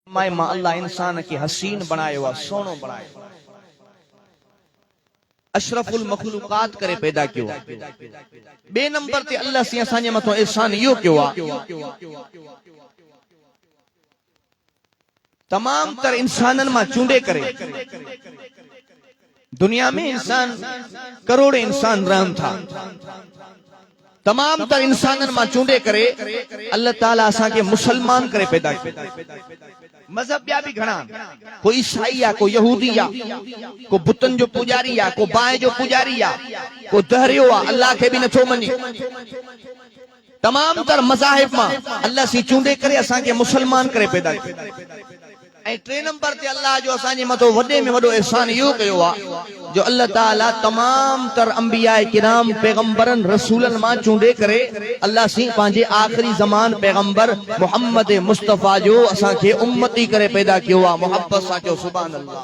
माए मां अल्लाह इंसान के हसीन बनायो आ, सोनो बनायो, अशरफुल मखलूकात करे पैदा कियो। बे नंबर ते अल्लाह से असांजे मथो एहसान यो कियो आ, तमाम तर इंसानन मां चूंडे करे। दुनिया में इंसान करोड़ इंसान रहन था, तमाम तर इंसानन मां चूंडे करे अल्लाह ताला असा के मुसलमान करे पैदा कियो। मजहब ॿिया बि घणा, को ईसाई आ, को यहूदी आ, को बुतन जो पुजारी आ, को बाहि जो पुजारी आ, को दहरियो आ, अल्लाह के भी नथो मञे। तमाम तर मज़ाहिब मां अल्लाह सी चूंडे करे असा के मुसलमान करे पैदा कियो। ऐं टे नंबर ते अल्लाह जो असांजे मथो वॾे में वॾो एहसान इहो कयो आ जो अल्लाह ताला तमाम तर अंबिया किराम पैगंबरन रसूलन मां चूंडे करे अल्लाह सी पंहिंजे आखिरी ज़मान पैगंबर मोहम्मद मुस्तफ़ा जो असां खे उम्मती करे पैदा कियो आ। मोहब्बत सां चओ सुभान अल्लाह।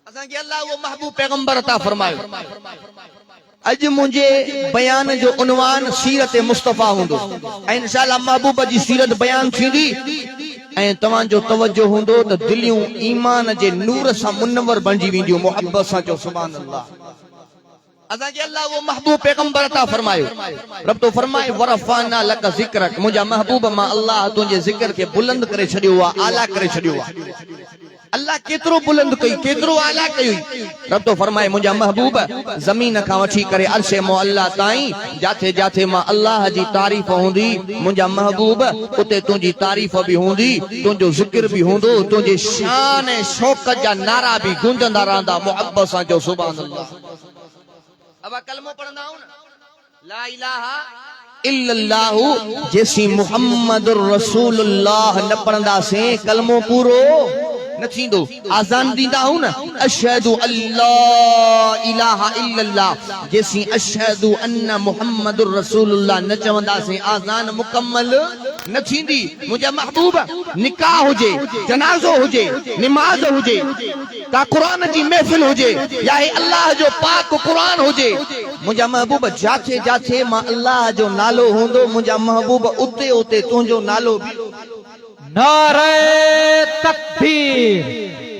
असां खे अल्लाह वो महबूब पैगंबर अता फरमायो। अज मुझे बयान जो उन्वान सीरत मुस्तफ़ा हूंदो ऐं इंशाअल्लाह महबूब जी सीरत बयान थींदी ऐं तवां जो तवज्जो हूंदो त दिलियूं ईमान जे नूर सां मुनव्वर बणजी वेंदियूं। मोहब्बत सां चओ सुभान अल्लाह। असां के अल्लाह वो महबूब पैगंबर अता फरमायो। रब तो फरमाए वरफाना लक ज़िक्रक, मुंहिंजा महबूब मां अल्लाह तुंहिंजे ज़िक्र खे बुलंद करे छॾियो आ, आला करे छॾियो आ। अल्लाह केतिरो बुलंद कई, केतिरो आला कई। रब तो फरमाए मुंहिंजा महबूब ज़मीन खां वठी करे अर्शे मुअल्ला ताईं जाथे जाथे मां अल्लाह जी तारीफ़ हूंदी, मुंहिंजा महबूब उते तुंहिंजी तारीफ़ बि हूंदी, तुंहिंजो ज़िक्र बि हूंदो, तुंहिंजे शान ऐं शौक़त जा नारा बि गूंजंदा रहंदा। मोहब्बत सां चओ सुभान अल्लाह। अब कलमो पढ़ंदा आहियूं न, ला इलाहा इल्लल्लाहु, जेसी मुहम्मदुर रसूलुल्लाह न पढ़ंदासीं कलमो पूरो न थींदो। आज़ान दींदा हूं न, अशहदु अल्ला इलाहा इल्लल्लाह, जेसी अशहदु अन्न मुहम्मदुर रसूलुल्लाह न चवंदासीं आज़ान मुकम्मल न थींदी। मुंहिंजा महबूब निकाह हुजे, जनाज़ो हुजे, निमाज़ हुजे, का क़ुरान जी महफ़िल हुजे या अल्लाह जो पाक क़ुरान हुजे, मुंहिंजा महबूब जाथे जाथे मां अल्लाह जो नालो हूंदो, मुंहिंजा महबूब उते उते तुंहिंजो नालो बि। नारे तकबीर,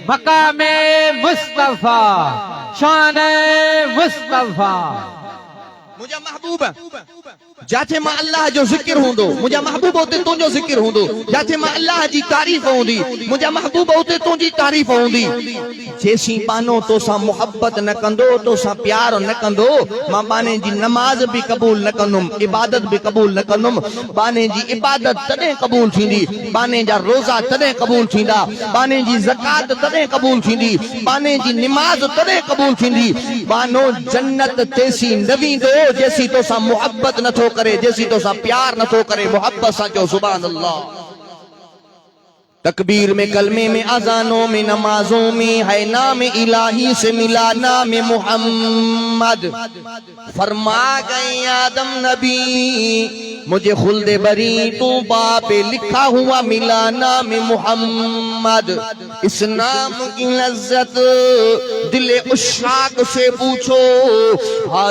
मकामे मुस्तफा, शाने मुस्तफा। मुंहिंजा महबूब जाथे मां अल्लाह जो ज़िक्र हूंदो, मुंहिंजा महबूब उते तुंहिंजो ज़िक्र हूंदो। जाथे मां अल्लाह जी तारीफ़ हूंदी, मुंहिंजा महबूब उते तुंहिंजी तारीफ़ हूंदी। जेसी बानो तोसां मोहब्बत न कंदो, तोसां प्यार न कंदो, मां बाने जी नमाज भी कबूल न कंदुमि, इबादत भी कबूल न कंदुमि। बाने जी इबादत तॾहिं कबूल थींदी, बाने जा रोज़ा तॾहिं कबूल थींदा, बाने जी ज़कात तॾहिं कबूल थींदी, बाने जी निमाज तॾहिं कबूल थींदी। बानो जन्नत तेसी न वेंदो जेसी तोसां मोहब्बत नथो करे, जैसी तो सा प्यार न तो करे। मोहब्बत सा चओ सुभान अल्लाह। तकबीर में, कलमे में, अजानों में, नमाजों में है नाम इलाही से मिला नाम मोहम्मद। फरमा गए आदम नबी मुझे खुल्दे बरी तू बापे लिखा हुआ मिला नाम मोहम्मद। इस नाम की लज्जत दिले उशाक से पूछो,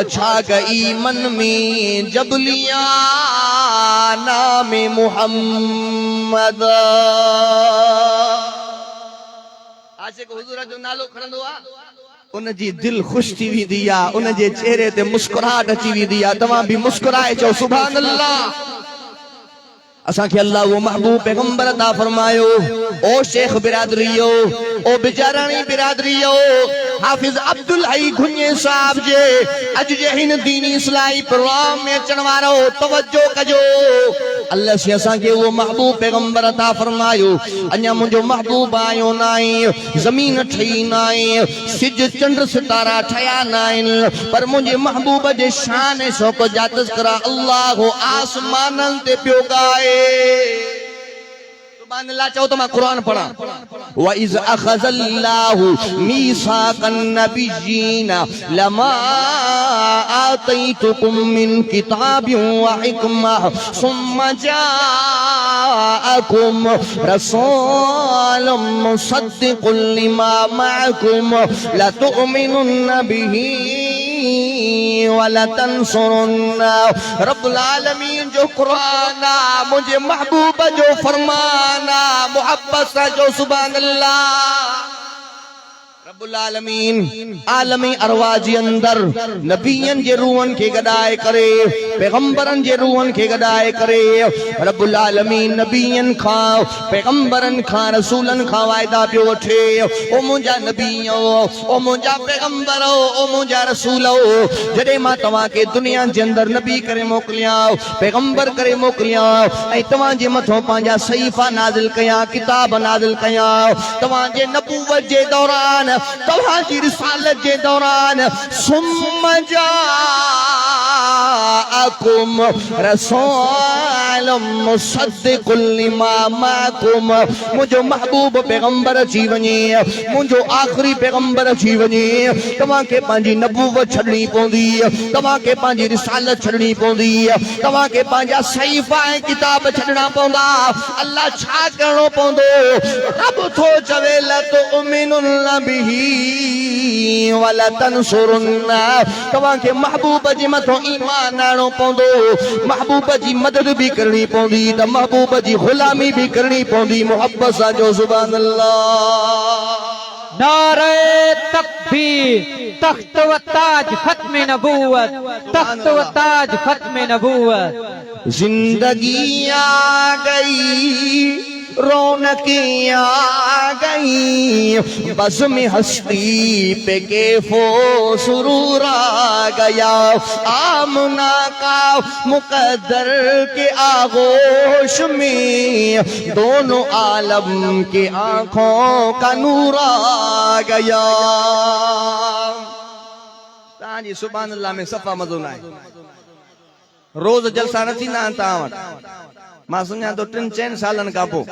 छा गई मन में जब लिया नाम मोहम्मद। आशिक़ हुज़ूर जो नालो खणंदो आ, उन जी दिल खुश थी वेंदी आ, उन जे चेहरे ते मुस्कुराहट अची वेंदी आ। तव्हां भी मुस्कुराए चओ सुभान अल्लाह। असां खे अल्लाह वो महबूब पैगंबर अता फरमायो। ओ शेख बिरादरियो, ओ बिचाराणी बिरादरियो, हाफिज अब्दुल हई घुन्ये साहब जे अज जे हिन दीनी इस्लाही प्रोग्राम में अचण वारो तवज्जो कजो। अल्लाह से असां खे वो महबूब पैगंबर अता फरमायो। अञा मुंहिंजो महबूब आयो नाहे, ज़मीन ठही नाहे, सिज चंड सितारा ठहिया नाहिनि, पर मुंहिंजे महबूब जे शान ऐं शौक़ जा तज़किरा अल्लाह आसमाननि ते पियो ॻाए। सुभान अल्लाह चओ तो मां कुरान पढ़ा। व इज़ अख़ज़ल्लाहु मीसाक़न नबिय्यीन लमा आतैतुकुम मिन किताबिन व हिकमह सुम्मा जाअकुम रसूलुम मुसद्दिक़ुन लिमा मअकुम लतु'मिनुन्न बिही वला तंसुरुन्ना। रब्बुल आलमीन जो कुरान आ मुझे महबूब जो फरमाना मोहब्बत सा जो सुभान अल्लाह। रब्बुल आलमीन आलमी अरवा जे अंदर नबियन जे रूहन के गडाए करे पैगंबरन जे रूहन के गडाए करे। रब्बुल आलमीन नबियन खा पैगंबरन खा रसूलन खा वायदा पियो वठे ओ मुंजा नबियो ओ मुंजा पैगंबरो ओ मुंजा रसूलो जडे मां तवा के दुनिया जे अंदर नबी करे मोकलिया पैगंबर करे मोकलिया ऐ तवा जे मथो पांजा सहीफा नाज़िल कया किताब नाज़िल कया तवा जे नबूवत जे दौरान तव्हांजी रिसालत जे दौरान सुम्मा जाअकुम रसूलुम मुसद्दिकुल लिमा माकुम। मुझो महबूब पैगंबर अची वञे मुझो आखिरी पैगंबर अची वञे तव्हां खे पंहिंजी नबूवत छॾणी पवंदी तव्हां खे पंहिंजी रिसालत छॾणी पवंदी तव्हां खे पंहिंजा सहीफ़ा ऐं किताब छॾणा पवंदा। अल्लाह छा करणो पवंदो रब थो चवे लतुमिनुन बिही वला तंसुरुन्ना। तव्हां खे महबूब जे मथो ईमान आणो पवंदो महबूब जी मदद भी करनी पवंदी त महबूब जी गुलामी भी करनी पवंदी मोहब्बत सां जो सुभान अल्लाह। नारे तकबीर तख्त व ताज खत्म नबूवत तख्त व ताज खत्म नबूवत। जिंदगी आ गई रौनकें आ गई बस में हस्ती पे कैफो सुरूर आ गया। आमना का मुकद्दर के आगोश में दोनों आलम के आंखों का नूर आ गया। ताजी सुभान अल्लाह में सफ़ा मज़ो न आहे। रोज जलसा न थींदा आहिनि तव्हां वटि मां सुञा तो 3-4 सालन खां पोइ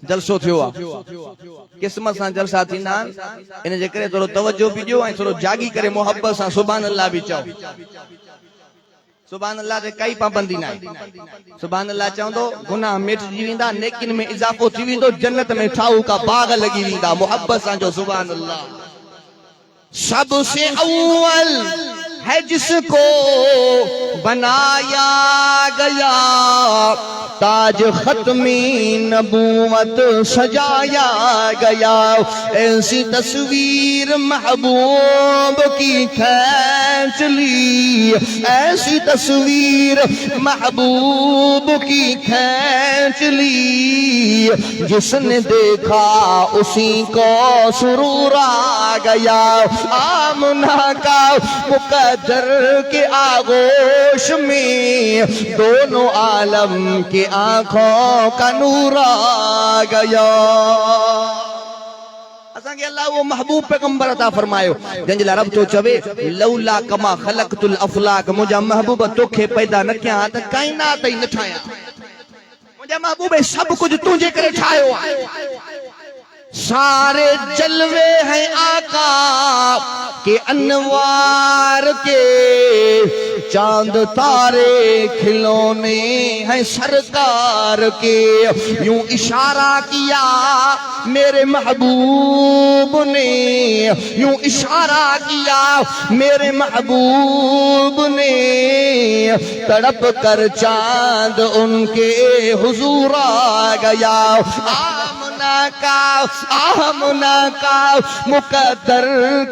जलसो थियो आहे क़िस्मत सां जलसा थींदा आहिनि इन जे करे थोरो तवजो बि ॾियो ऐं थोरो जागी करे मोहब्बत सां सुभान अल्लाह बि चओ। सुभान अल्लाह ते काई पाबंदी न आहे। सुभान अल्लाह चवंदो गुनाह मिटजी वेंदा नेकिन में इज़ाफ़ो थी वेंदो जन्नत में ठाऊ का बाग लगी वेंदा मोहब्बत सां जो सुभान अल्लाह। सबसे अव्वल है जिसको बनाया गया ताज खत्मी नबूवत सजाया गया। ऐसी तस्वीर महबूब की खींच ली ऐसी तस्वीर महबूब की खींच ली जिसने देखा उसी को सुरूर आ गया। आमना का मुकद्दर के आगोश में दोनों आलम के आंखों का नूर आ गया। असांखे अल्लाह वो महबूब पैगंबर अता फरमायो जंहिंजे लाइ रब थो चवे लौला कमा ख़लक़तुल अफ़लाक मुंहिंजा महबूब तोखे पैदा न कया त काइनात ई न ठाहियां। मुंहिंजा महबूब सभु कुझु तुंहिंजे करे ठाहियो आहे। सारे जलवे हैं आका के अनवार के चांद तारे खिलौने हैं सरकार के। यूं इशारा किया मेरे महबूब ने यूं इशारा किया मेरे महबूब ने तड़प कर चांद उनके हुजूर आ गया। आमना का मुकद्दर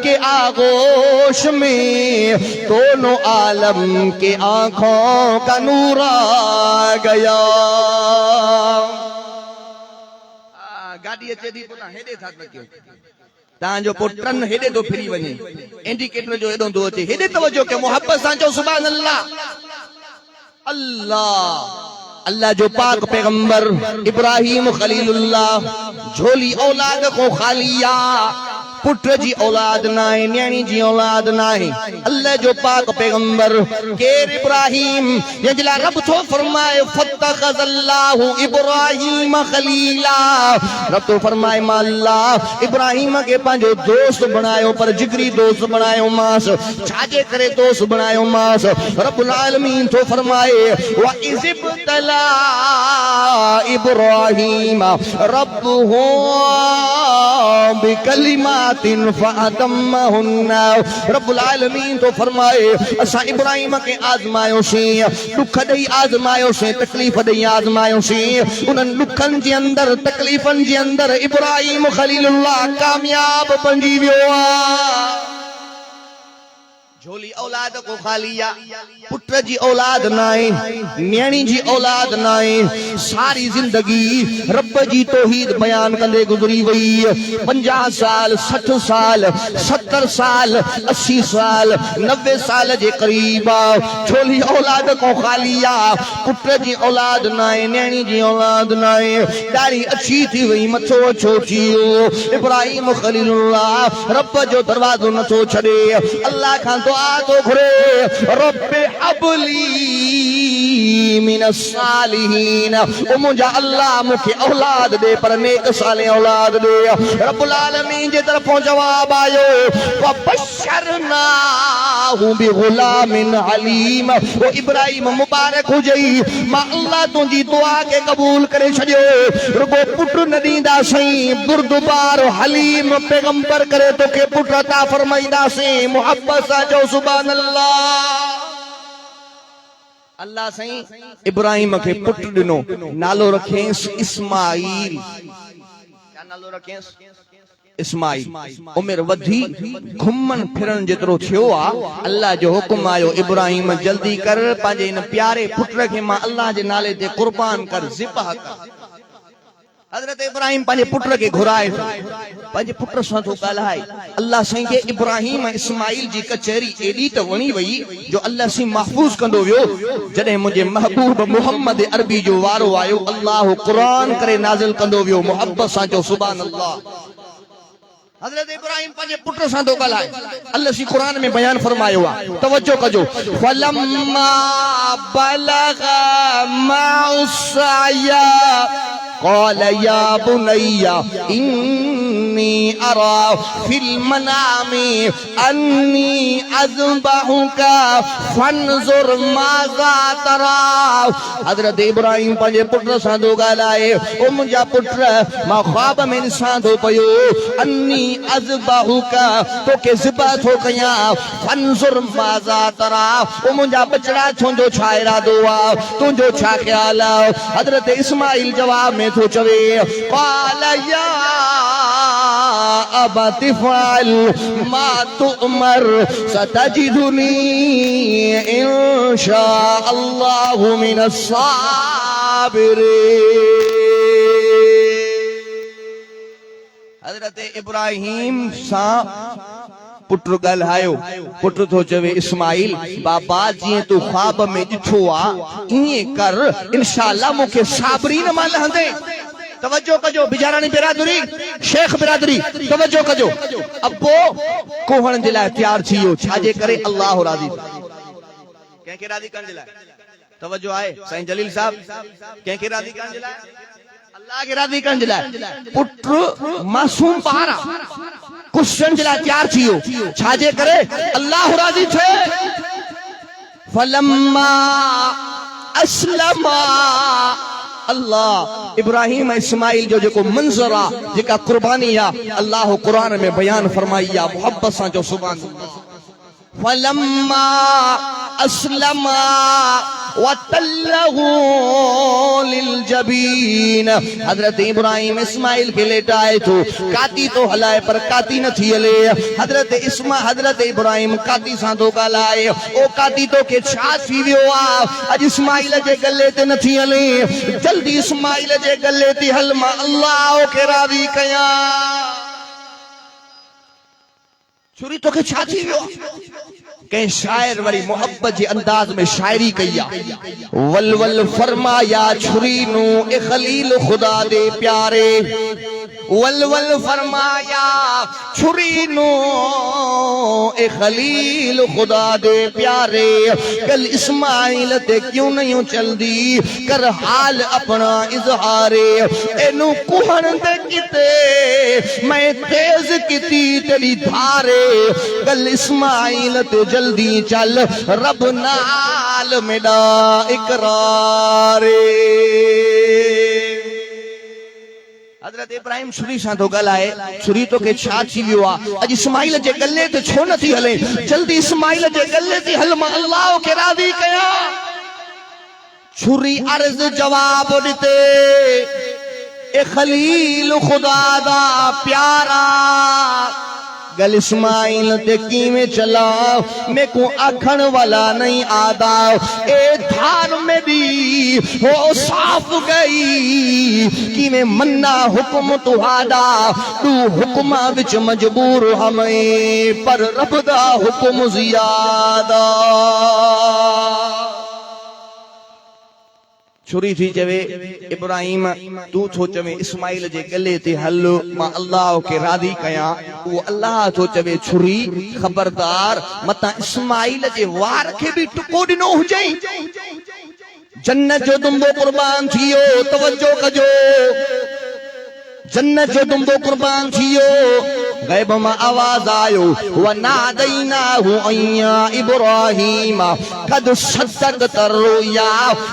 के आगोश में दोनों आलम के आंखों का नूर आ गया। गाड़ी अचे थी पुना हेडे था रखियो तव्हांजो पोइ टन हेडे थो फिरी वञे इंडिकेटर जो हेॾो थो अचे हेडे तवजो कयो मोहब्बत सां चओ सुभान अल्लाह। अल्लाह अल्लाह जो पाक पैगंबर इब्राहिम खलीलुल्लाह झोली औलाद को खालिया पुत्र जी औलाद ना है न्याणी जी औलाद ना है। अल्लाह जो पाक पैगंबर केर इब्राहिम यजला रब तो फरमाए फत्तखज़ल्लाहु इब्राहिम खलीला। रब तो फरमाए मा अल्लाह इब्राहिम के पंहिंजो दोस्त बनायो पर जिगरी दोस्त बनायो मास छाजे करे दोस्त बनायो मास। रब्बुल आलमीन तो फरमाए व इज़ब्तला इब्राहिम रब्बुहु बिकलिमा कलिमातिन फअतम्महुन्ना। रब्बुल आलमीन तो फरमाए असा इब्राहिम के आजमायो सी, दुख दई आजमायो से, तकलीफ दई आजमायो सी। उन दुखन जे अंदर, तकलीफन जे अंदर इब्राहिम खलीलुल्लाह कामयाब बंजी वियो आ। झोली औलाद को खालिया, पुत्र जी औलाद नाए, न्याणी जी औलाद नाए। सारी जिंदगी रब जी तौहीद बयान कंदे गुजरी वई। 50 साल, 60 साल, 70 साल, 80 साल, 90 साल जे करीब झोली औलाद को खालिया, पुत्र जी औलाद नाए, न्याणी जी औलाद नाए। दाढ़ी अच्छी थी वई, मथो अच्छो थियो। इब्राहिम खलीलुल्लाह रब जो दरवाजो नथो छड़े, अल्लाह खां दुआ तो घुरे, रब्बे हबली मिनस सालिहीन। ओ मुझा अल्लाह मुखे औलाद दे, पर नेक साले औलाद दे। रब्बुल आलमीन जे तरफों जवाब आयो, व बशरनाहु बिगुलामिन हलीम। ओ इब्राहिम मुबारक हुजई, मां अल्लाह तुंजी दुआ के कबूल करे छडियो। रुगो पुत्र न दींदा सही, बुरदबार हलीम पैगंबर करे तो के पुत्र अता फरमाईंदा से। मोहब्बत सा जो सुभान अल्लाह। अल्लाह सही इब्राहिम के पुत्र दिनो, नालो रखेंस इस्माइल। क्या नालो रखेंस? इस्माइल। उमिर वधी, घुमन फिरन जेतरो थियो आ, अल्लाह जो हुक्म आयो, इब्राहिम जल्दी कर, पंहिंजे इन प्यारे पुत्र के मां अल्लाह जे नाले ते कुर्बान कर, ज़िबह कर। हजरत इब्राहिम पंहिंजे पुत्र के घुराए, पंहिंजे पुत्र सां थो ॻाल्हाए। अल्लाह साईं खे इब्राहिम इस्माइल जी कचहरी एॾी त वणी वई जो अल्लाह साईं महफूज़ कंदो वियो। जॾहिं मुंहिंजे महबूब मुहम्मद अरबी जो वारो आयो, अल्लाह क़ुरान करे नाज़िल कंदो वियो। मोहब्बत सां जो सुभान अल्लाह। हजरत इब्राहिम पंहिंजे पुत्र सां थो ॻाल्हाए, अल्लाह सी क़ुरान में बयान फरमायो आहे, तवज्जो कजो। फलम्मा बलगा मअसाया क़ाल या बुनैया इन्नी अरा फिल मनामी अन्नी अज़बहुका फन्ज़ुर माज़ा तरा। हज़रत इब्राहिम पंहिंजे पुत्र सां थो ॻाल्हाए, ओ मुंहिंजा पुत्र, मां ख़्वाब में ॾिसां थो पियो, अन्नी अज़बहुका, तोखे ज़िबह थो कयां, फन्ज़ुर माज़ा तरा, ओ मुंहिंजा बचड़ा तुंहिंजो छा इरादो आहे, तुंहिंजो छा ख़्याल आहे। हज़रत इस्माइल जवाब में थो चवे, क़ाल या अबति फ़अल मा तुअमर सतजिदुनी इंशा अल्लाहु मिनस साबिरीन। हज़रत इब्राहिम सां पुत्र ॻाल्हायो, पुत्र थो चवे इस्माइल, बाबा जीअं तूं ख़्वाब में ॾिठो आहे ईअं कर, इंशाअल्लाह मूंखे साबिरीन मां लहंदे। तवज्जो कजो बिजारानी बिरादरी, शेख बिरादरी, तवज्जो कजो। अब्बो कोहण जे लाइ तैयार थी वियो, छाजे करे? अल्लाह राज़ी। कंहिंखे राज़ी करण जे लाइ? तवज्जो आहे साईं जलील साहब, कंहिंखे राज़ी करण जे लाइ? अल्लाह खे राज़ी करण जे लाइ। पुत्र मासूम ॿार आहे, कुशन जे लाइ तैयार थी वियो, छाजे करे? अल्लाह राज़ी थिए। फलम्मा अस्लमा, अल्लाह इब्राहिम इस्माइल जो जेको मंज़र आहे, जेका कुर्बानी आहे, अल्लाह क़ुरान में बयान फरमाई आहे। मोहब्बत सां जो सुभान अल्लाह। फलम्मा अस्लमा वतल्लहु लिलजबीन। हजरत इब्राहिम इस्माइल के लेटाए तो काती तो हलाए, पर काती न थी हले। हजरत इब्राहिम काती सां तो ॻाल्हाए, ओ काती तो के छा थी वियो आहे? अॼु इस्माइल जे गले ते न थी हले, जल्दी इस्माइल जे गले ते हल, मां अल्लाह खे राज़ी कयां। छुरी तोखे छा थी वियो? कंहिं शायर वरी मोहब्बत जे अंदाज में शायरी कई आहे। वल वल फरमाया छुरी नू ए खलील खुदा दे प्यारे, वल वल फरमाया छुरी नू ए खलील खुदा दे प्यारे। कल इस्माइल ते क्यों नहीं चलदी, कर हाल अपना इजहारे। एनू कुहन दे किते मैं तेज किती तेरी धारे। कल इस्माइल ते जल्दी चल, रब नाल मेरा इकरारे। हज़रत इब्राहिम छुरी सां थो ॻाल्हाए, छुरी तोखे छा थी वियो आहे? अॼु इस्माइल जे गले ते छो नथी हले? जल्दी इस्माइल जे गले ते हल, मां अल्लाह खे राज़ी कयां। छुरी अर्ज़ जवाब ॾिते, ए खलील खुदा दा प्यारा, गल इस्माइल ते कीवें चला, मैं को आखण वाला नहीं आदा। ए धार में भी हो साफ गई, कीवें मन्ना हुक्म तुहादा। तू हुक्मा विच मजबूर हमें, पर रब दा हुक्म ज़ियादा। छुरी थी चवे, इब्राहिम तू थो चवे इस्माइल जे गले ते हल, मां अल्लाह खे राज़ी कयां। वो अल्लाह थो चवे छुरी खबरदार मता इस्माइल जे वार खे भी टुको ॾिनो हुजई। जन्नत जो दुंबो कुर्बान थियो, तवज्जो कजो, जन्नत जो दुंबो कुर्बान थियो। गैब में आवाज आयो, वनादैनाहु अय्या इब्राहिम कद सद्दक़्ता रुया।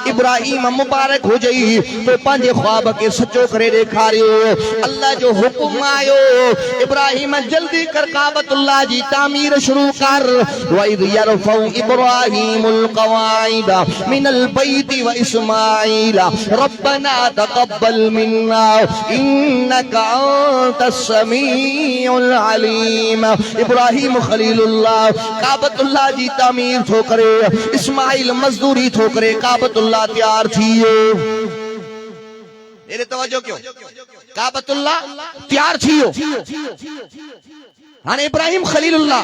इब्राहिम मुबारक हो जई, तो पंहिंजे ख्वाब के सचो करे ॾेखारियो। अल्लाह जो हुक्म आयो, इब्राहिम जल्दी कर काबतुल्लाह जी तामीर शुरू कर। वइद यरफउ इब्राहिमुल क़वाइद मिनल बैति व इस्माइल रब्बना तक़ब्बल मिन्ना इन्नका अंतस समीउल अलीम। इब्राहिम खलीलुल्लाह काबतुल्लाह जी तामीर थो करे, इस्माइल मजदूरी थो करे, काबतुल्लाह तैयार थियो। मेरे तवज्जो क्यों? काबतुल्लाह तैयार थियो। हाणे इब्राहिम खलीलुल्लाह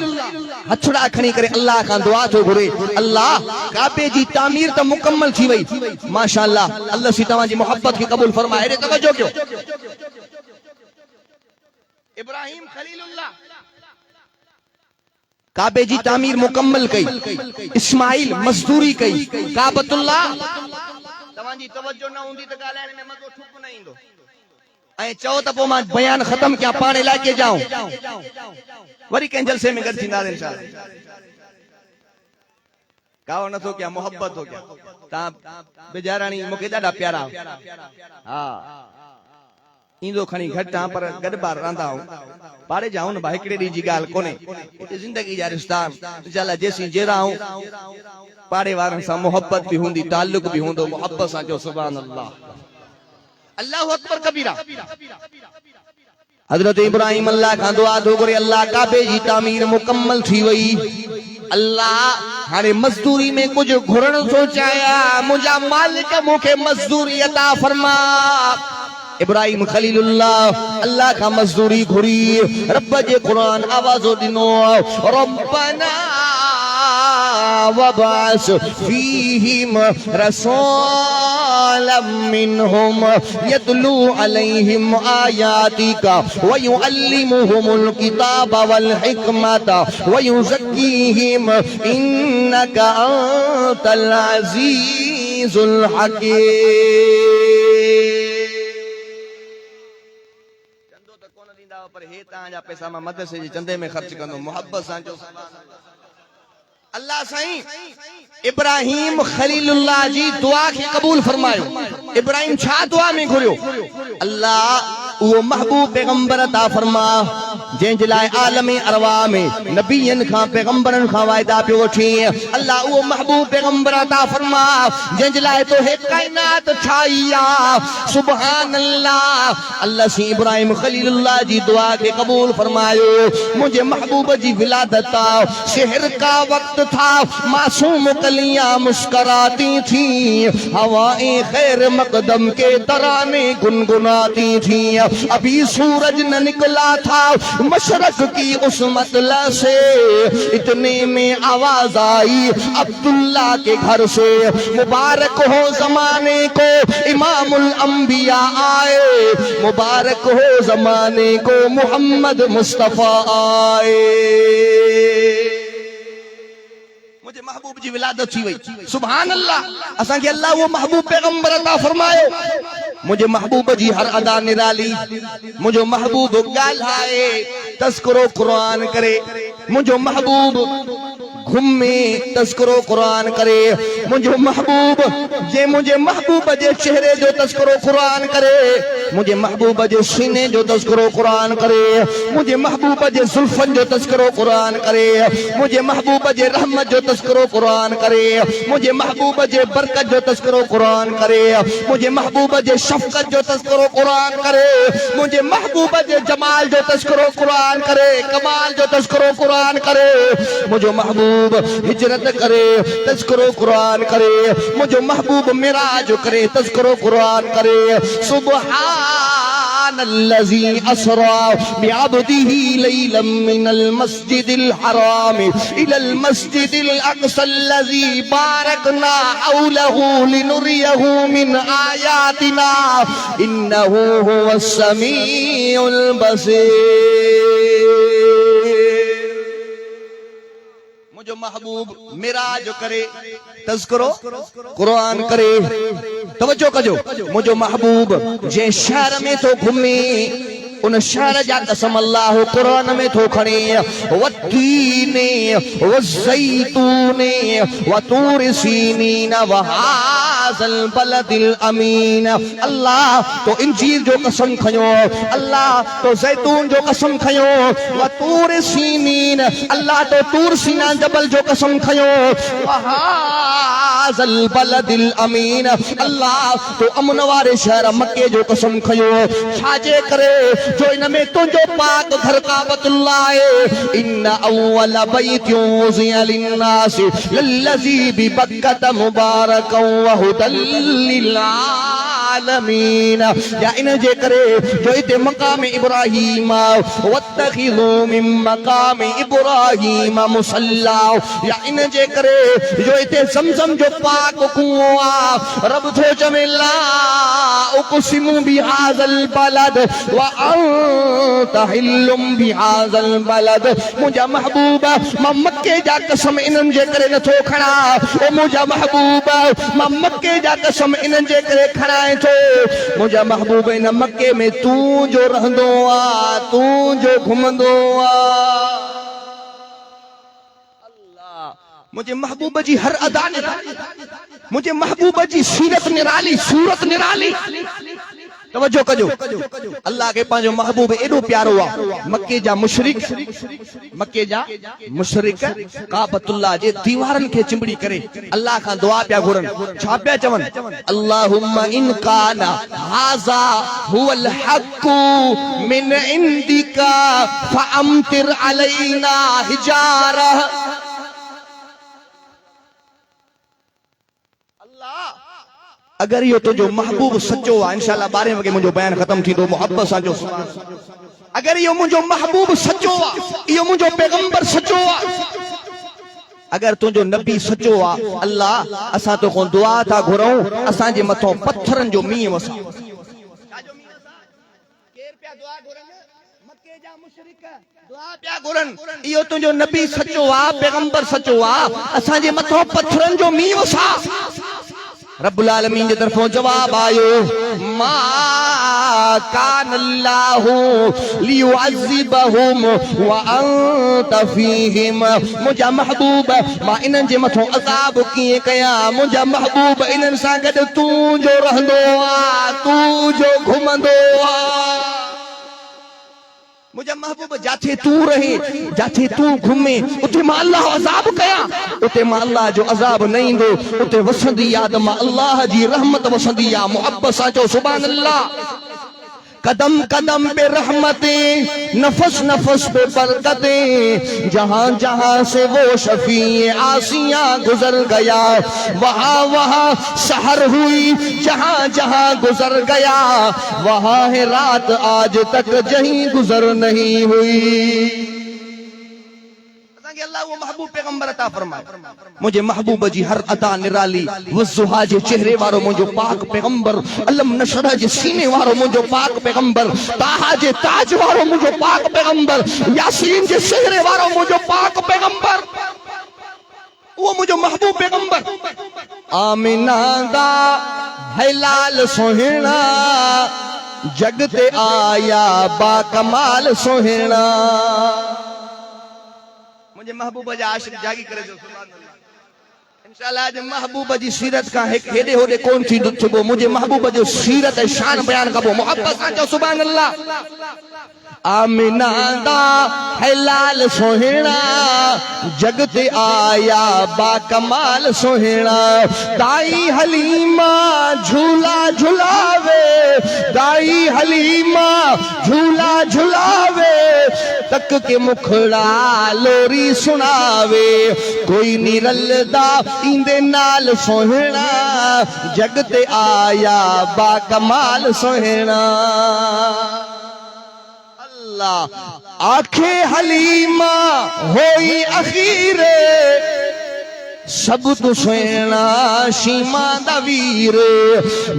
हथड़ा खणी करे अल्लाह खां दुआ थो घुरे, अल्लाह काबे जी तामीर त मुकम्मल थी वई, माशाअल्लाह, अल्लाह सी तव्हां जी मोहब्बत खे कबूल फरमाए। मेरे तवज्जो क्यों? इब्राहिम खलीलुल्लाह काबे जी तामीर मुकम्मल कई, इस्माइल मजदूरी कई, काबतुल्लाह तव्हां जी तवज्जो न हूंदी त ॻाल्हाइण में मज़ो ठुक न ईंदो। ऐं चओ त पोइ मां बयान ख़त्म कयां, पाण इलाइक़े जाऊं, वरी कंहिं जलसे में गॾु थींदासीं इंशाअल्लाह। काओ नथो कयां, मोहब्बत हो कयां। तव्हां बेजाराणी मूंखे ॾाढा प्यारा, हा ईंदो खणी घटि आहे, पर गॾु ॿार रहंदा आहियूं, पाड़े जाऊं न भाई, हिकिड़े ॾींहं जी ॻाल्हि कोन्हे। हिते ज़िंदगी जा रिश्ता इंशाअल्लाह जेसीं जहिड़ा आहियूं, पाड़े वारनि सां मोहब्बत भी हूंदी, ताल्लुक भी हूंदो। मोहब्बत सां चओ सुभान अल्लाह, अल्लाहु अकबर कबीरा। हजरत इब्राहिम अल्लाह खां दुआ थो करे, अल्लाह काबे जी तामीर मुकम्मल थी वई। अल्लाह हाणे मजदूरी में कुछ घुरण थो चाहियां, मुंहिंजा मालिक मूंखे मजदूरी अता फरमा। इब्राहिम खलीलुल्लाह अल्लाह का मजदूरी घुरी, रब जे कुरान आवाज़ो ॾिनो, रब्बना वबअस फीहिम रसूलन मिनहुम यतलू अलैहिम आयातिका व युअल्लिमुहुमुल किताब वल हिकमता व युज़क्कीहिम इन्नका अंतल अज़ीज़ुल हकीम। पर हे तव्हांजा पैसा मां मदरसे जे चंदे में ख़र्च कंदो, मोहब्बत सां चओ अल्लाह साईं। इब्राहिम खलीलुल्लाह जी दुआ खे कबूल फरमायो। इब्राहिम छा दुआ में घुरियो? अल्लाह वो महबूब पैगंबर अता फरमा, जंहिंजे लाइ आलमे अरवा में नबियन खां पैगंबरन खां वायदा पियो वठी। अल्लाह वो महबूब पैगंबर अता फरमा, जंहिंजे लाइ तो हे कायनात ठाही आहे। सुभान अल्लाह। अल्लाह सी इब्राहिम खलीलुल्लाह जी दुआ के कबूल फरमायो। मुझे महबूब जी विलादत शहर का वक्त था, मासूम कलियां मुस्कराती थी, हवाएं खैर मकदम के तराने गुनगुनाती थी। अभी सूरज न निकला था मशरक की उस मतला से, इतने में आवाज आई अब्दुल्ला के घर से, मुबारक हो जमाने को इमामुल अंबिया आए, मुबारक हो जमाने को मोहम्मद मुस्तफा आए। मुझे महबूब जी विलादत थी वई। सुभान अल्लाह। असां के अल्लाह वो महबूब पैगंबर अता फरमायो। मुझे महबूब जी हर अदा निराली, मुझो महबूब ॻाल्हाए तज़किरो कुरान करे, मुझो महबूब घुमे तस्करो कुरान करे मुझे महबूब जे मुझे महबूब जे चेहरे जो तस्करो कुरान करे मुझे महबूब जे सीने जो तस्करो कुरान करे मुझे महबूब जे जुल्फन जो तस्करो कुरान करे मुझे महबूब जे रहमत जो तस्करो कुरान करे मुझे महबूब जे बरकत जो तस्करो कुरान करे मुझे महबूब जे शफकत जो तस्करो कुरान करे मुझे महबूब जे जमाल जो तस्करो कुरान करे कमाल जो तस्करो कुरान करे मुझे महबूब हिजरत करे तस्करो कुरान करे मुझे महबूब मिराज करे तस्करो कुरान करे सुब्हानल्लज़ी असरा बिअब्दिही लैलन मिनल मस्जिदिल हराम इलल मस्जिदिल अक़सल्लज़ी बारकना हौलहु लिनुरियहु मिन आयातिना इन्नहु हुवस समीउल बसीर। मुझो महबूब मिराज करे तज़किरो कुरान करे तवज्जो कजो मुझो महबूब जे शहर में तो घुमे उन शहर जा कसम अल्लाह कुरान में थो खणे वत्तीने वज़ैतूने वतूर सीनीन वहाज़ल बलदिल अमीन। अल्लाह तो इंजीर जो कसम खयो अल्लाह तो ज़ैतून जो कसम खयो वतूर सीनीन अल्लाह तो तूर सीना जबल जो कसम खयो वहाज़ल बलदिल अमीन अल्लाह तो अमन वारे शहर मक्के जो कसम खयो छाजे करे जो इनमें तुझो पाक घर काबतुल्लाह इन्न अव्वल बैतिन वुज़िअ लिन्नास लल्लज़ी बिबक्कत मुबारकन व हुदल लिल आलमीन। या इन जे करे जो इते मकाम इब्राहीम वत्तखिज़ू मिन मकाम इब्राहीम मुसल्ला या इन जे करे जो इते ज़मज़म जो पाक कुओं आ रब थो चवे ला उक़सिमु बिहाज़ल बलद व तहिल्लुम बिहाज़ल बलद। मुझा महबूब मां मक्के जा कसम इनन जे करे नथो खणा ओ मुझा महबूब मां मक्के जा कसम इनन जे करे खणाए थो मुझा महबूब इन मक्के में तू जो रहंदो आ तू जो घुमंदो आ अल्लाह मुझे महबूब जी हर अदा निराली मुझे महबूब जी सीरत निराली सूरत निराली तवज्जो कजो अल्लाह के पांजो महबूब एडो प्यारो आ मक्के जा मुशरिक काबतुल्लाह जे दीवारन के चिंबड़ी करे अल्लाह का दुआ पिया घुरन छा पिया चवन अल्लाहुम्मा इन काना हाज़ा हुवल हक़्क़ु मिन इंदिका फअम्तिर अलैना हिजारा। अगर यो तो जो महबूब सच्चो आ इंशाअल्लाह 12 वगे मुझो बयान खत्म थी तो मोहब्बत सा जो अगर यो मुझो महबूब सच्चो आ यो मुझो पैगंबर सच्चो आ अगर तुझो नबी सच्चो आ अल्लाह असा तो को दुआ था घुरऊं असा जे मथो पत्थरन जो मींह वसा केर पिया दुआ घुरन मक्के जा मुशरिक दुआ पिया घुरन यो तुझो नबी सच्चो आ पैगंबर सच्चो आ असा जे मथो पत्थरन जो मींह वसा। रब्बुल आलमीन जे तरफों जवाब आयो मा कान अल्लाहु लियुअज़्ज़िबहुम व अंत फीहिम। मुझा महबूब मां इनन जे मथो अज़ाब किए कया मुझा महबूब इनन सां गड तू जो रहंदो आ तू जो घुमंदो आ मुझा महबूब जाथे तू रहे जाथे तू घुमे उते मां अल्लाह अज़ाब कया उते मां अल्लाह जो अज़ाब न ईंदो उते वसंदी याद मां अल्लाह जी रहमत वसंदी आ मोहब्बत सां चो सुभान अल्लाह। कदम कदम पे रहमतें नफस नफस पे बरकतें जहां जहां से वो शफी आसियां गुजर गया वहां वहां सहर हुई जहां जहां गुजर गया वहां है रात आज तक जहीं गुजर नहीं हुई। अल्लाह वो महबूब पैगंबर अता फरमाए मुझे महबूब जी हर अदा निराली वज़ुहा जे चेहरे वारो मुझो पाक पैगंबर अलम नशरा जे सीने वारो मुझो पाक पैगंबर ताहा जे ताज वारो मुझो पाक पैगंबर यासीन जे चेहरे वारो मुझो पाक पैगंबर वो मुझो महबूब पैगंबर आमिना दा है लाल सोहिणा जगते आया बा कमाल सोहिणा। मुझे महबूब जा आशिक जागी करे जो सुभान अल्लाह इंशाअल्लाह आज महबूब जी सीरत का हेडे होडे कौन थी दुछबो मुझे महबूब जो सीरत है शान बयान कबो मोहब्बत सां जो सुभान अल्लाह आमिना दा है लाल सोहेना जगते आया बा कमाल सोहेना दाई हलीमा झूला झुलावे दाई हलीमा झूला झुलावे तक के मुखड़ा लोरी सुनावे कोई निरलदा इंदे नाल सोहेना जगते आया बा कमाल सोहेना आखे हलीमा होई अखीरे सब तो सोना शीमा दा वीर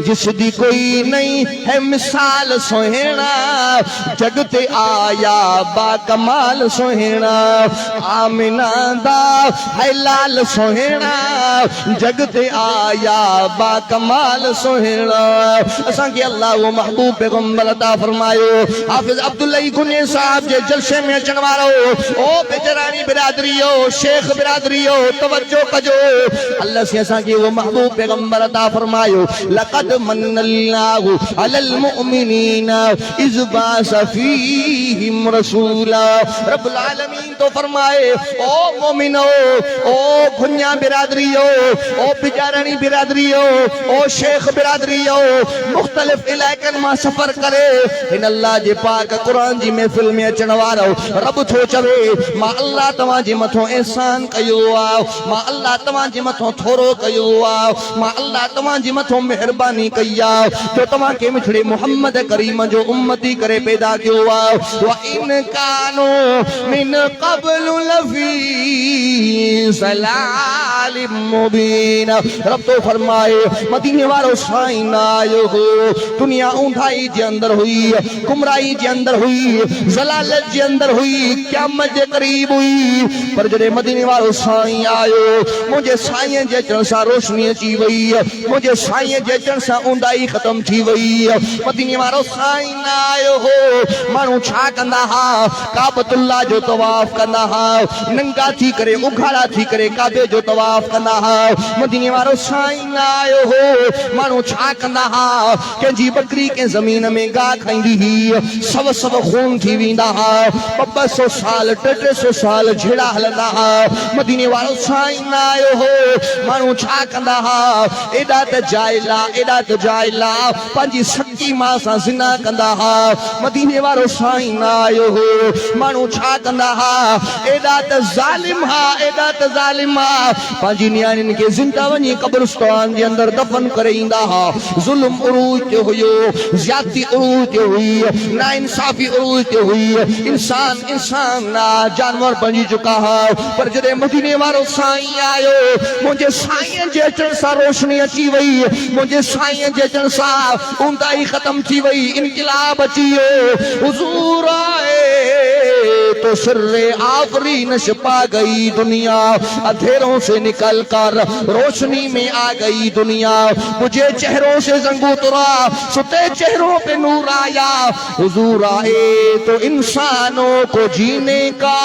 जिसदी कोई नहीं है मिसाल सोहेना जगते आया बा कमाल सोहेना आमिना दा है लाल सोहेना जगते आया बा कमाल सोहेना असा के अल्लाह वो महबूब पैगंबर अता फरमायो हाफिज अब्दुल्ला गुने साहब जे जलसे में अचण वारो ओ बेजरानी बिरादरियो शेख बिरादरियो तवज्जो कजो अल्लाह से असा के वो महबूब पैगंबर अता फरमायो लक़द मन्नल्लाहु अलल मुमिनीना इज़ बासा फीहिम रसूला रब्बुल आलमीन तो फरमाए ओ मोमिनो ओ गुन्या बिरादरियो ओ बिजारानी बिरादरियो ओ शेख बिरादरियो मुख्तलिफ इलाकन में सफर करे इन अल्लाह जे पाक कुरान जी महफिल में अचण वारो रब थो चवे मां अल्लाह तवा जे मथो एहसान कयो आ मां अल्लाह तवा जे मथो थोरो कयो आ मां अल्लाह तवा जे मथो मेहरबानी कई आ जो तवा के मिठड़े मोहम्मद करीम जो उम्मती करे पैदा कियो आ व इन कानो मिन क़ब्ल लफी सलालिम मुबीन रब तो फरमाए मदीने वालो साईं आयो हो दुनिया ऊंधाई जे अंदर हुई गुमराही जे अंदर हुई जलालत जे अंदर हुई क़यामत जे करीब हुई पर जडे मदीने वालो साईं आयो मुझे साईं जे अचण सां रोशनी अची वई मुझे साईं जे अचण सां ऊंधाई खत्म थी वई मदीने वालो साईं आयो हो माण्हू छा कंदा हा काबतुल्लाह जो तवाफ कंदा हा नंगा थी करे उघाड़ा थी करे काबे जो तवाफ कंदा हा मदीने वालो साईं आयो हो माण्हू छा कंदा हा कंहिंजी बकरी के जमीन में गाह खाईंदी ही सब सब खून थी वेंदा हा 200 साल 300 साल झेड़ा हलंदा हा मदीने वालो साईं आयो हो माण्हू छा कंदा हा एॾा त जाइला पंहिंजी सकी मां सां ज़िना कंदा हा मदीने वालो साईं आयो हो माण्हू छा कंदा हा एॾा त ज़ालिम हा पंहिंजी नियाणियुनि खे ज़िंदा वञी कब्रिस्तान जे अंदर दफन करे ईंदा हा ज़ुल्म उरूज ते हुयो ज़्यादती उरूज ते हुई नाइंसाफी उरूज ते हुई इंसान ना जानवर बणी चुका हा पर जॾहिं मदीने वारो साईं आयो मुंहिंजे साईं जे अचण सां रोशनी अची वई मुंहिंजे साईं जे अचण सां ऊंदाही ख़त्म थी वई इनकलाब अची वियो हुज़ूर आए तो सिर्रे आफरीन छिपा गई दुनिया अंधेरों से निकल कर रोशनी में आ गई दुनिया मुझे चेहरों से जंग उतरा सुते चेहरों पे नूर आया हुजूर आए तो इंसानों को जीने का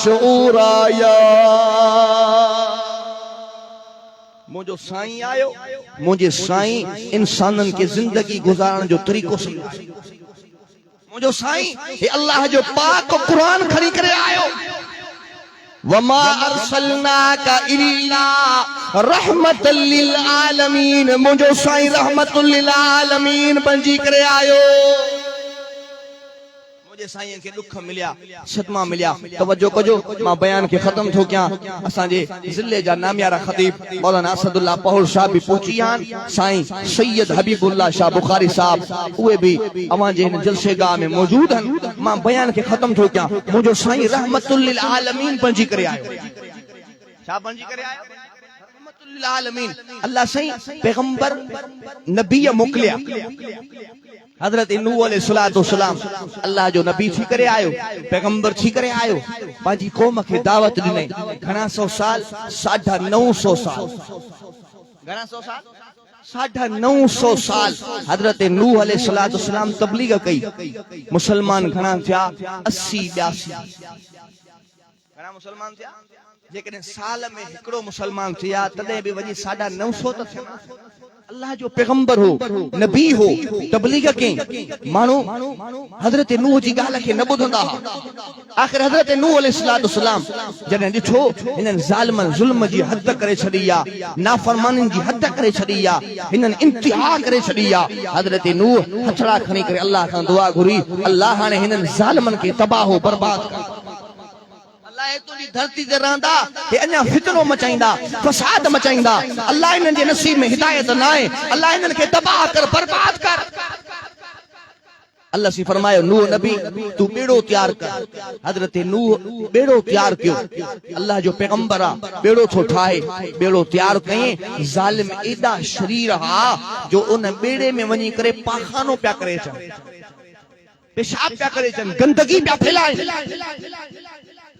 शऊर आया मुझो साईं आयो मुझे साईं इंसानन के जिंदगी गुजारण जो तरीको सही मुझो साईं हे अल्लाह जो पाक कुरान खणी करे आयो वमा अरसलनाका इल्ला रहमतल लिल आलमीन मुझो साईं रहमतुल लिल आलमीन बंजी करे आयो मुझे साईं के दुख मिलिया सदमा मिलिया तवज्जो कजो मां बयान के खत्म थो क्या असा जे जिले जा नामियारा खतीब मौलाना असदुल्लाह पहुल साहब भी पहुंची आन साईं सैयद हबीबुल्लाह शाह बुखारी साहब उहे भी अवां जे जलसे गाह में मौजूद हन मां बयान के खत्म थो क्या मुझो साईं रहमतुल लिल आलमीन बंजी करे आयो छा बंजी करे आयो रहमतुल लिल आलमीन अल्लाह साईं पैगंबर नबी मोकलिया हजरत नूह अलैहिस्सलातु वस्सलाम अल्लाह जो नबी थी करे आयो पैगंबर थी करे आयो पांजी कौम के दावत दिने घणा सौ साल 950 साल घणा सौ साल 950 साल हजरत नूह अलैहिस्सलातु वस्सलाम तबलीग कई मुसलमान घणा थिया 80 82 घणा मुसलमान थिया जेकॾहिं साल में हिकिड़ो मुसलमान थिया तॾहिं बि वञी 950 त थिया अल्लाह जो पैगंबर हो नबी हो तबलीग कई माण्हू हज़रत नूह जी ॻाल्हि खे न ॿुधंदा आख़िर हज़रत नूह अलैहिस्सलाम जॾहिं ॾिठो हिननि ज़ालिमनि ज़ुल्म जी हद करे छॾी आहे नाफ़रमानियुनि जी हद करे छॾी आहे हिननि इंतिहा करे छॾी आहे हज़रत नूह हथड़ा खणी करे अल्लाह खां दुआ घुरी अल्लाह हाणे हिननि ज़ालिमनि खे तबाह बर्बाद कर अल्लाह तुंहिंजी धरती ते रहंदा हे अञा फितनो मचाईंदा फसाद मचाईंदा अल्लाह इन्हनि जे नसीब में हिदायत न आहे अल्लाह इन्हनि खे तबाह कर बर्बाद कर अल्लाह सी फरमायो नूह नबी तू बेड़ो तैयार कर हजरत नूह बेड़ो तैयार कयो अल्लाह जो पैगंबर आ बेड़ो थो ठाहे बेड़ो तैयार कई ज़ालिम एॾा शरीर हा जो उन बेड़े में वञी करे पाखानो पिया करे अचनि पेशाब पिया करे अचनि गंदगी पिया फैलाइनि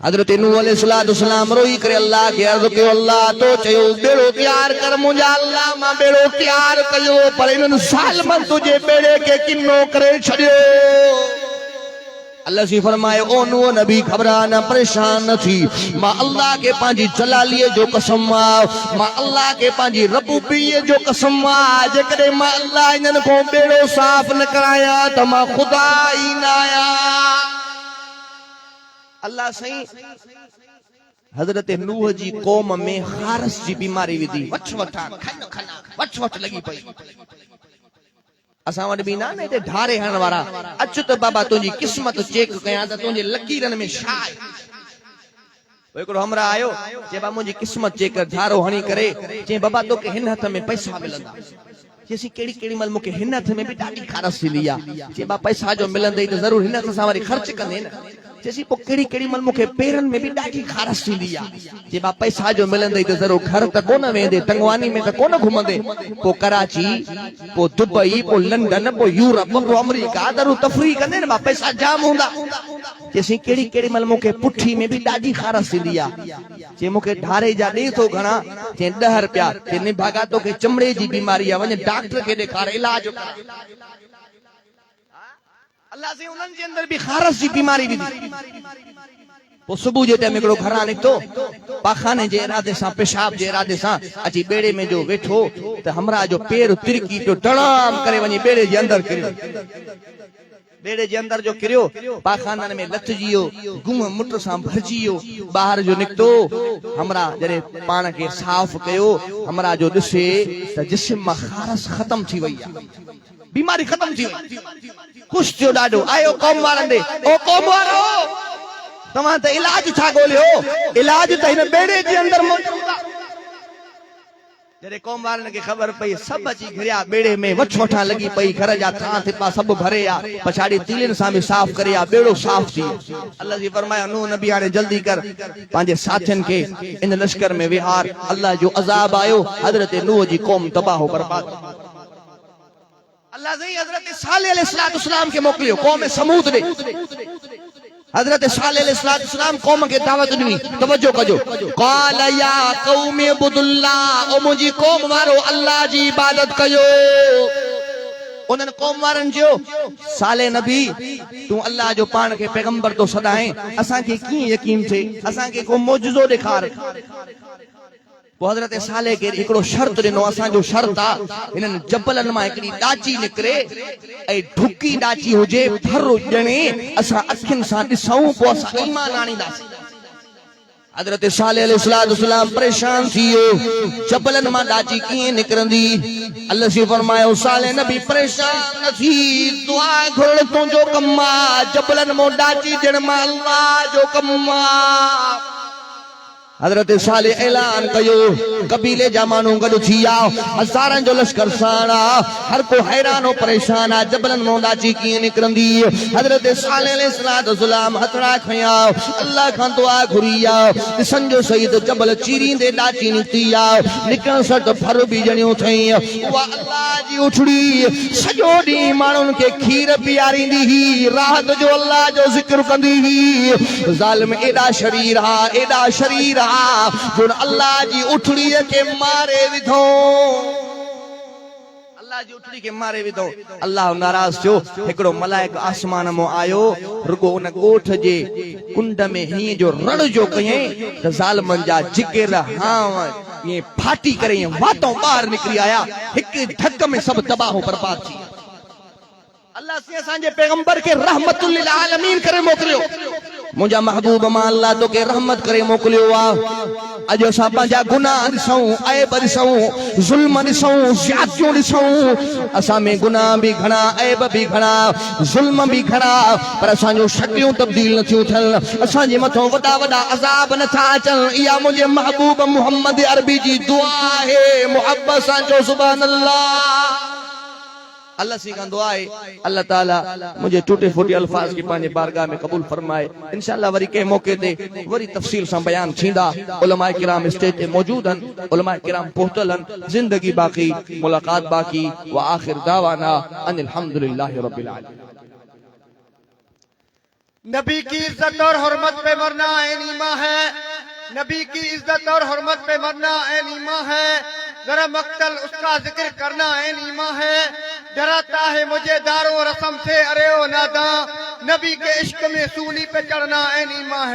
हजरत नूह अलैहिस्सलाम रोई करे अल्लाह के अर्ज़ कयो अल्लाह तो चयो बेड़ो तैयार कर मुंहिंजा अल्लाह मां बेड़ो तैयार कयो पर इन्हनि ज़ालिमनि तुंहिंजे बेड़े खे किनो करे छॾियो अल्लाह सी फरमाए ओ नूह नबी घबरा न परेशान न थी मां अल्लाह के पंहिंजी जलालीअ जो कसम आहे मां अल्लाह के पंहिंजी रबूबीअ जो कसम आहे जेकॾहिं मां अल्लाह इन्हनि खां बेड़ो साफ़ न करायां त मां ख़ुदा ई न आहियां अल्लाह सही हजरत नूह जी कौम में खारस जी बीमारी विधी वठ वठ लगी पई असां वटि बि न हिते ढारे हणण वारा अच त बाबा तुंहिंजी क़िस्मत चेक कयां त तुंहिंजे लकीरनि में छा आहे हिकिड़ो हमरा आयो चए बा मुंहिंजी क़िस्मत चेक कर ढारो हणी करे चए बाबा तोखे हिन हथ में पैसा मिलंदा चेसी केड़ी केड़ी मल मूंखे हिन हथ में बि ॾाढी खारस थींदी आहे चए बा पैसा जो मिलंदई त ज़रूर हिन हथ सां वरी ख़र्च कंदे न चेसी पोइ केड़ी केड़ी मल मूंखे पेरनि में बि ॾाढी खारस थींदी आहे चए बा पैसा जो मिलंदई त ज़रूर घर त कोन वेंदे टंगवानी में त कोन घुमंदे पोइ कराची पोइ दुबई पोइ लंडन पोइ यूरोप पोइ अमेरिका दरू तफरीह कंदे न बा पैसा जाम हूंदा चेसी केड़ी केड़ी मल मूंखे पुठी में बि ॾाढी खारस थींदी आहे चए मूंखे ढारे जा ॾे थो घणा चए 10 रुपया चए निभागा तोखे चमड़े जी बीमारी आहे वञ डॉक्टर खे ॾेखार इलाज अल्लाह से उन्हनि जे अंदर बि खारस जी बीमारी विधी पोइ सुबुह जे टाइम हिकिड़ो घरां निकितो पाखाने जे इरादे सां पेशाब जे इरादे सां अची बेड़े में जो वेठो त हमरा जो पेर तिरकी पियो टड़ाम करे वञी बेड़े जे अंदर किरियो बेड़े जे अंदर जो किरियो पाखाननि में लथजी वियो गुम मुट सां भरिजी वियो ॿाहिरि जो निकितो हमरा जॾहिं पाण खे साफ़ कयो हमरा जो ॾिसे त जिस्म मां खारस ख़तम थी वई आहे बीमारी ख़तम थी वई ख़ुशि थियो ॾाढो आयो कौम वारनि ॾे ओ कौम वारो तव्हां त इलाज छा ॻोल्हियो इलाज त हिन बेड़े जे अंदर मौजूद आहे जॾहिं कौम वारनि खे ख़बर पई सभु अची घिरिया बेड़े में वठ वठां लॻी पई घर जा थां थिपा सभु भरे आ पछाड़ी तीलियुनि सां बि साफ़ करे आ बेड़ो साफ़ थी अल्लाह जी फरमाया नूह नबी हाणे जल्दी कर पंहिंजे साथियुनि खे इन लश्कर में विहार अल्लाह जो अज़ाब आयो हज़रत नूह जी क़ौम तबाह बर्बाद अल्लाह जी हज़रत सालेह अलैहिस्सलाम के मोकिलियो क़ौम समूद ॾे हज़रत सालेह अलैहिस्सलाम क़ौम खे दावत ॾिनी तवज्जो कजो क़ाल या क़ौमी इब्दुल्लाह ओ मुंहिंजी क़ौम वारो अल्लाह जी इबादत कयो उन्हनि क़ौम वारनि जो सालेह नबी तूं अल्लाह जो पाण खे पैगंबर तो सदाए असांखे कीअं यकीन थिए असांखे को मौजूज़ो ॾेखार पोइ हज़रत सालेह खे हिकिड़ो शर्त ॾिनो असांजो शर्त आहे हिननि जबलनि मां हिकिड़ी ॾाची निकिरे ऐं ढुकी ॾाची हुजे फर ॼणे असां अखियुनि सां ॾिसूं पोइ असां ईमान आणींदासीं हज़रत सालेह अलैहिस्सलाम परेशान थी वियो जबलनि मां ॾाची कीअं निकिरंदी अल्लाह से फरमायो सालेह नबी परेशान न थी दुआ घुरण तुंहिंजो कमु आहे जबलनि मां ॾाची ॾियण मां अल्लाह जो कमु आहे हज़रत सालेह ऐलान कयो कबीले जा माण्हू गॾु थी विया हज़ारनि जो लश्कर साण आहे हर को हैरान परेशान आहे जबलनि मां ॾाची कीअं निकिरंदी हज़रत सालेह अलैहिस्सलाम हथड़ा खयां अल्लाह खां दुआ घुरी ॾिसण जो सही त जबल चीरींदे ॾाची निकिती आहे निकिरण सां त फर बि ॼणियूं अथई उहा अल्लाह जी उछड़ी सॼो ॾींहुं माण्हुनि खे खीर पीआरींदी हुई राहत जो अल्लाह जो ज़िक्र कंदी हुई ज़ालिम एॾा शरीर जो अल्लाह जी उठड़ीअ के मारे विधो अल्लाह जी उठड़ी के मारे विधो अल्लाह नाराज थियो हिकड़ो मलाइक आसमान मो आयो रुगो उन गोठ जे कुंड में ही जो रण जो कयई त ज़ालिमन जा जिगर हाव ये फाटी करे वातों बाहर निकरी आया हिक धक में सब तबाह बर्बाद थी अल्लाह से असांजे पैगंबर के रहमतुल लिल आलमीन करे मोकलियो मुंजा महबूब मां अल्लाह तो के रहमत करे मोकलियो आ अजो असां पंहिंजा गुनाह ॾिसूं ऐब ॾिसूं ज़ुल्म ॾिसूं ज़्यादतियूं ॾिसूं असां में गुनाह भी घणा ऐब भी घणा ज़ुल्म भी घणा पर असांजो शक्तियूं तब्दील नथियूं थियनि असांजे मथां वॾा वॾा अज़ाब नथा अचनि इहा मुंहिंजे महबूब मुहम्मद अरबी जी दुआ आहे मुहब्बत सां चओ सुभान अल्लाह अल्लाह से का दुआ है अल्लाह ताला मुझे टूटे फूटे अल्फाज की पांजे बारगाह में कबूल फरमाए इंशाअल्लाह वरी के मौके ते वरी तफसील से बयान थींदा उलमा किराम स्टेज पे मौजूद हैं उलमा किराम पहुंचल हैं जिंदगी बाकी मुलाकात बाकी व आखिर दावाना अनिल हम्दुलिल्लाहि रब्बिल आलमीन नबी की इज्जत और हुर्मत पे मरना ऐन ईमान है नबी की इज्जत और हुर्मत पे मरना ऐन ईमान है जरा मक्तल उसका जिक्र करना ऐन ईमान है डराता है मुझे दारो रस्म से अरे ओ नादा नबी के इश्क में सूली पे चढ़ना ऐन ईमान है।